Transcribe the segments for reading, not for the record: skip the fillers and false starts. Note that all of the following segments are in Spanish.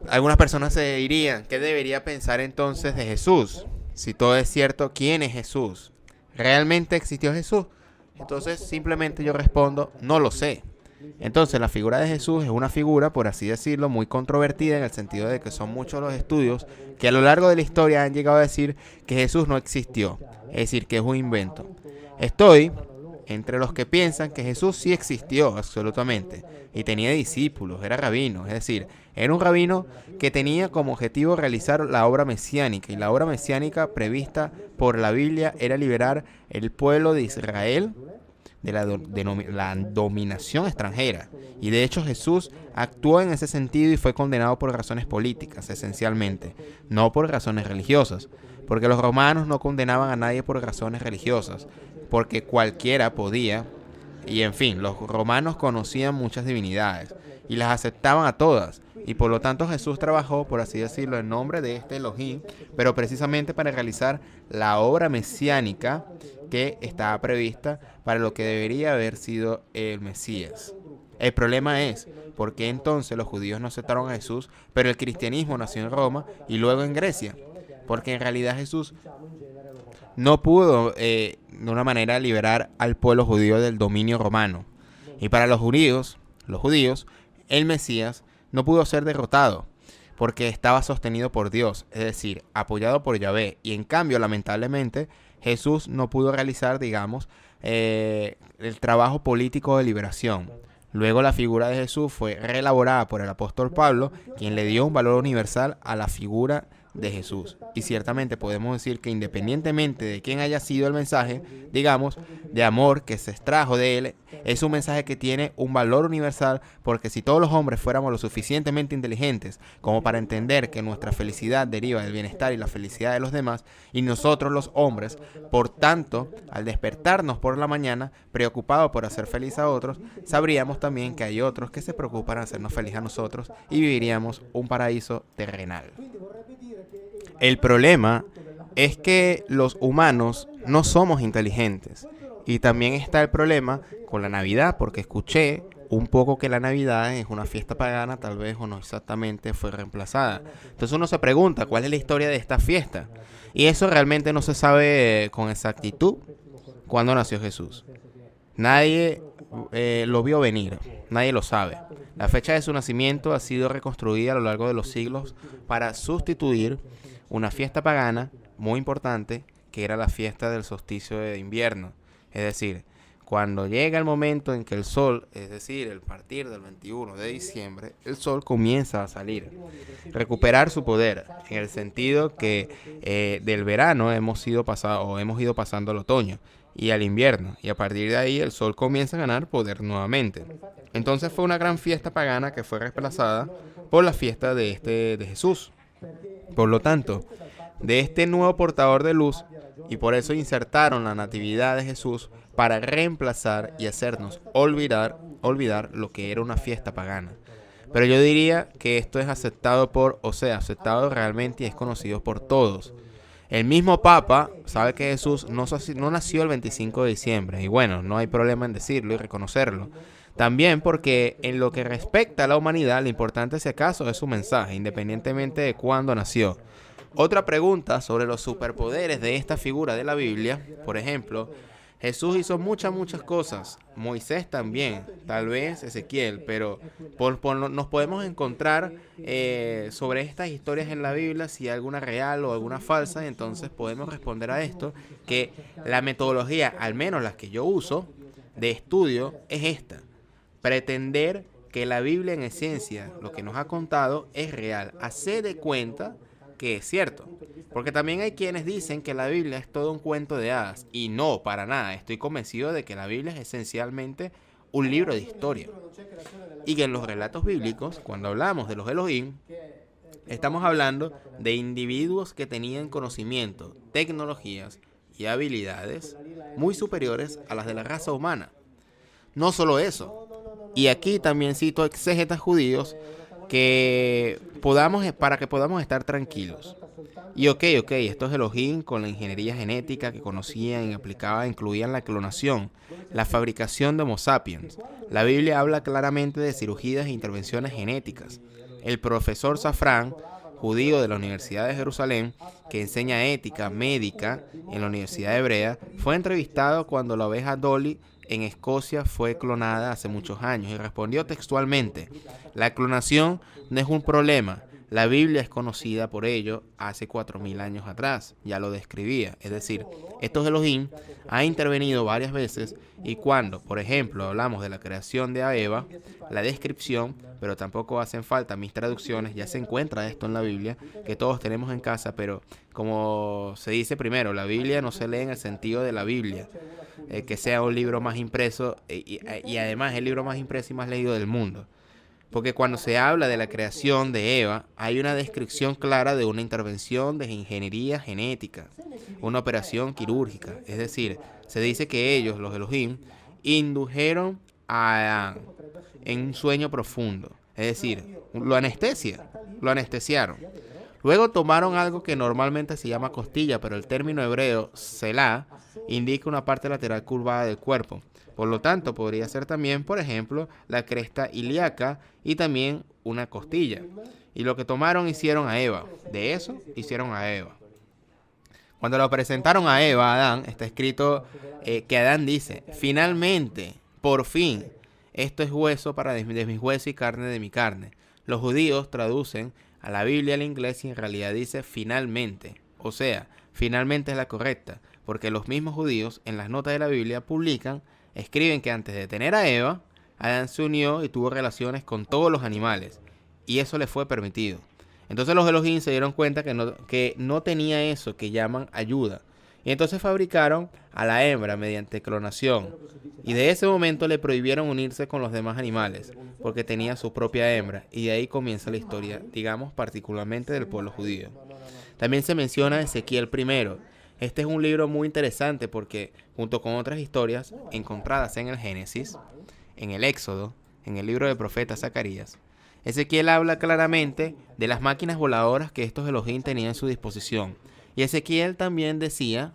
Algunas personas se dirían, ¿qué debería pensar entonces de Jesús? Si todo es cierto, ¿quién es Jesús? ¿Realmente existió Jesús? Entonces simplemente yo respondo, no lo sé. Entonces la figura de Jesús es una figura, por así decirlo, muy controvertida en el sentido de que son muchos los estudios que a lo largo de la historia han llegado a decir que Jesús no existió, es decir, que es un invento. Estoy entre los que piensan que Jesús sí existió absolutamente y tenía discípulos, era rabino, es decir, era un rabino que tenía como objetivo realizar la obra mesiánica, y la obra mesiánica prevista por la Biblia era liberar el pueblo de Israel de la dominación extranjera. Y de hecho Jesús actuó en ese sentido y fue condenado por razones políticas, esencialmente, no por razones religiosas, porque los romanos no condenaban a nadie por razones religiosas, porque cualquiera podía, y en fin, los romanos conocían muchas divinidades y las aceptaban a todas, y por lo tanto Jesús trabajó, por así decirlo, en nombre de este Elohim, pero precisamente para realizar la obra mesiánica que estaba prevista para lo que debería haber sido el Mesías. El problema es, ¿por qué entonces los judíos no aceptaron a Jesús, pero el cristianismo nació en Roma y luego en Grecia? Porque en realidad Jesús no pudo de una manera liberar al pueblo judío del dominio romano. Y para los judíos, el Mesías no pudo ser derrotado porque estaba sostenido por Dios, es decir, apoyado por Yahvé. Y en cambio, lamentablemente, Jesús no pudo realizar, digamos, el trabajo político de liberación. Luego la figura de Jesús fue reelaborada por el apóstol Pablo, quien le dio un valor universal a la figura de Jesús. Y ciertamente podemos decir que independientemente de quién haya sido el mensaje, digamos, de amor que se extrajo de él, es un mensaje que tiene un valor universal, porque si todos los hombres fuéramos lo suficientemente inteligentes como para entender que nuestra felicidad deriva del bienestar y la felicidad de los demás, y nosotros los hombres, por tanto, al despertarnos por la mañana, preocupados por hacer feliz a otros, sabríamos también que hay otros que se preocupan de hacernos feliz a nosotros y viviríamos un paraíso terrenal. El problema es que los humanos no somos inteligentes. Y también está el problema con la Navidad, porque escuché un poco que la Navidad es una fiesta pagana, tal vez o no exactamente fue reemplazada. Entonces uno se pregunta, ¿cuál es la historia de esta fiesta? Y eso realmente no se sabe con exactitud cuándo nació Jesús. Nadie lo vio venir, nadie lo sabe. La fecha de su nacimiento ha sido reconstruida a lo largo de los siglos para sustituir una fiesta pagana muy importante, que era la fiesta del solsticio de invierno. Es decir, cuando llega el momento en que el sol, es decir, el partir del 21 de diciembre, el sol comienza a salir, recuperar su poder, en el sentido que del verano hemos ido pasando al otoño y al invierno, y a partir de ahí el sol comienza a ganar poder nuevamente. Entonces fue una gran fiesta pagana que fue reemplazada por la fiesta de Jesús. Por lo tanto, de este nuevo portador de luz, y por eso insertaron la natividad de Jesús para reemplazar y hacernos olvidar lo que era una fiesta pagana. Pero yo diría que esto es aceptado realmente y es conocido por todos. El mismo Papa sabe que Jesús no nació el 25 de diciembre, y bueno, no hay problema en decirlo y reconocerlo. También porque en lo que respecta a la humanidad, lo importante si acaso es su mensaje, independientemente de cuándo nació. Otra pregunta sobre los superpoderes de esta figura de la Biblia, por ejemplo, Jesús hizo muchas cosas, Moisés también, tal vez Ezequiel, pero nos podemos encontrar sobre estas historias en la Biblia, si hay alguna real o alguna falsa, y entonces podemos responder a esto, que la metodología, al menos las que yo uso, de estudio, es esta: pretender que la Biblia en esencia, lo que nos ha contado, es real, hacer de cuenta que es cierto. Porque también hay quienes dicen que la Biblia es todo un cuento de hadas. Y no, para nada. Estoy convencido de que la Biblia es esencialmente un libro de historia. Y que en los relatos bíblicos, cuando hablamos de los Elohim, estamos hablando de individuos que tenían conocimiento, tecnologías y habilidades muy superiores a las de la raza humana. No solo eso. Y aquí también cito exégetas judíos para que podamos estar tranquilos. Y estos Elohim con la ingeniería genética que conocían y aplicaban incluían la clonación, la fabricación de Homo sapiens. La Biblia habla claramente de cirugías e intervenciones genéticas. El profesor Safran, judío de la Universidad de Jerusalén, que enseña ética médica en la Universidad Hebrea, fue entrevistado cuando la oveja Dolly en Escocia fue clonada hace muchos años y respondió textualmente: la clonación no es un problema. La Biblia es conocida por ello hace 4000 años atrás, ya lo describía. Es decir, estos Elohim ha intervenido varias veces y cuando, por ejemplo, hablamos de la creación de Eva, la descripción, pero tampoco hacen falta mis traducciones, ya se encuentra esto en la Biblia, que todos tenemos en casa, pero como se dice primero, la Biblia no se lee en el sentido de la Biblia, que sea un libro más impreso y además el libro más impreso y más leído del mundo. Porque cuando se habla de la creación de Eva, hay una descripción clara de una intervención de ingeniería genética, una operación quirúrgica. Es decir, se dice que ellos, los Elohim, indujeron a Adán en un sueño profundo. Es decir, lo anestesiaron. Luego tomaron algo que normalmente se llama costilla, pero el término hebreo, selah, indica una parte lateral curvada del cuerpo. Por lo tanto, podría ser también, por ejemplo, la cresta ilíaca y también una costilla. Y lo que tomaron hicieron a Eva. De eso hicieron a Eva. Cuando lo presentaron a Eva, a Adán, está escrito que Adán dice: finalmente, por fin, esto es hueso de mis huesos y carne de mi carne. Los judíos traducen a la Biblia al inglés y en realidad dice finalmente. O sea, finalmente es la correcta, porque los mismos judíos en las notas de la Biblia escriben que antes de tener a Eva, Adán se unió y tuvo relaciones con todos los animales, y eso le fue permitido. Entonces los Elohim se dieron cuenta que no tenía eso que llaman ayuda, y entonces fabricaron a la hembra mediante clonación, y de ese momento le prohibieron unirse con los demás animales, porque tenía su propia hembra, y de ahí comienza la historia, digamos particularmente del pueblo judío. También se menciona Ezequiel I. Este es un libro muy interesante porque, junto con otras historias encontradas en el Génesis, en el Éxodo, en el libro del profeta Zacarías, Ezequiel habla claramente de las máquinas voladoras que estos Elohim tenían en su disposición. Y Ezequiel también decía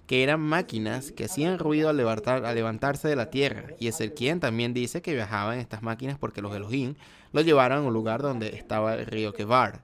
que eran máquinas que hacían ruido al levantarse de la tierra. Y Ezequiel también dice que viajaban en estas máquinas porque los Elohim los llevaron a un lugar donde estaba el río Kebar,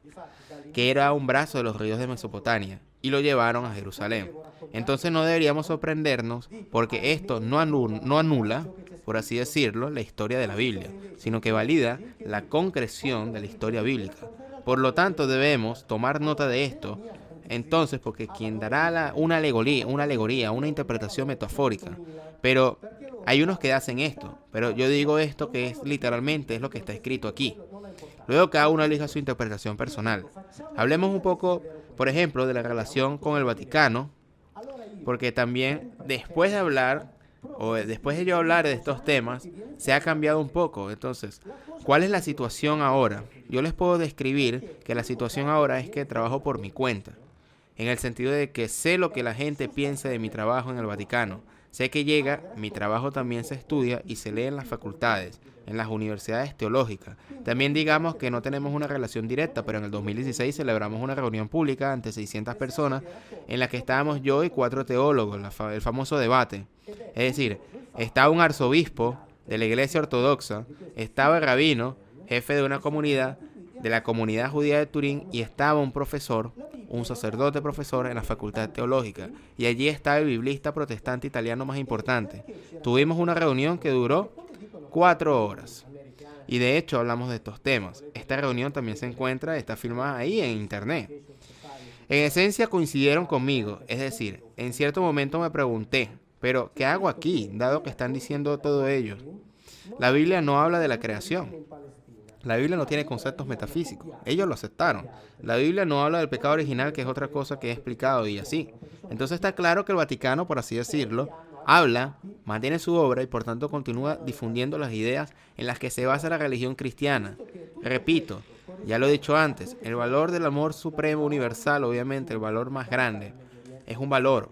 que era un brazo de los ríos de Mesopotamia, y lo llevaron a Jerusalén. Entonces no deberíamos sorprendernos porque esto no anula, por así decirlo, la historia de la Biblia, sino que valida la concreción de la historia bíblica. Por lo tanto, debemos tomar nota de esto, entonces, porque quien dará una alegoría, una interpretación metafórica. Pero hay unos que hacen esto, pero yo digo esto que es literalmente es lo que está escrito aquí. Luego cada uno elija su interpretación personal. Hablemos un poco, por ejemplo, de la relación con el Vaticano, porque también después de yo hablar de estos temas, se ha cambiado un poco. Entonces, ¿cuál es la situación ahora? Yo les puedo describir que la situación ahora es que trabajo por mi cuenta, en el sentido de que sé lo que la gente piensa de mi trabajo en el Vaticano. Sé que llega, mi trabajo también se estudia y se lee en las facultades, en las universidades teológicas. También digamos que no tenemos una relación directa, pero en el 2016 celebramos una reunión pública ante 600 personas en la que estábamos yo y 4 teólogos, el famoso debate. Es decir, estaba un arzobispo de la iglesia ortodoxa, estaba el rabino, jefe de una comunidad, de la comunidad judía de Turín, y estaba un profesor, un sacerdote profesor en la facultad teológica, y allí estaba el biblista protestante italiano más importante. Tuvimos una reunión que duró 4 horas. Y de hecho hablamos de estos temas. Esta reunión también está filmada ahí en internet. En esencia coincidieron conmigo, es decir, en cierto momento me pregunté, pero ¿qué hago aquí, dado que están diciendo todo ello? La Biblia no habla de la creación. La Biblia no tiene conceptos metafísicos. Ellos lo aceptaron. La Biblia no habla del pecado original, que es otra cosa que he explicado y así. Entonces está claro que el Vaticano, por así decirlo, habla, mantiene su obra y por tanto continúa difundiendo las ideas en las que se basa la religión cristiana. Repito, ya lo he dicho antes, el valor del amor supremo universal, obviamente el valor más grande, es un valor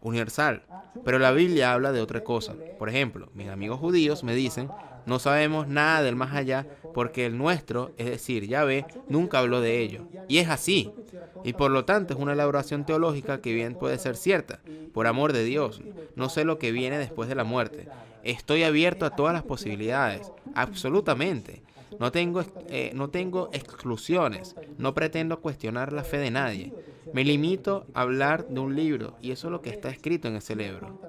universal. Pero la Biblia habla de otra cosa. Por ejemplo, mis amigos judíos me dicen: no sabemos nada del más allá porque el nuestro, es decir, Yahvé, nunca habló de ello. Y es así. Y por lo tanto es una elaboración teológica que bien puede ser cierta. Por amor de Dios, no sé lo que viene después de la muerte. Estoy abierto a todas las posibilidades, absolutamente. No tengo exclusiones. No pretendo cuestionar la fe de nadie. Me limito a hablar de un libro y eso es lo que está escrito en ese libro.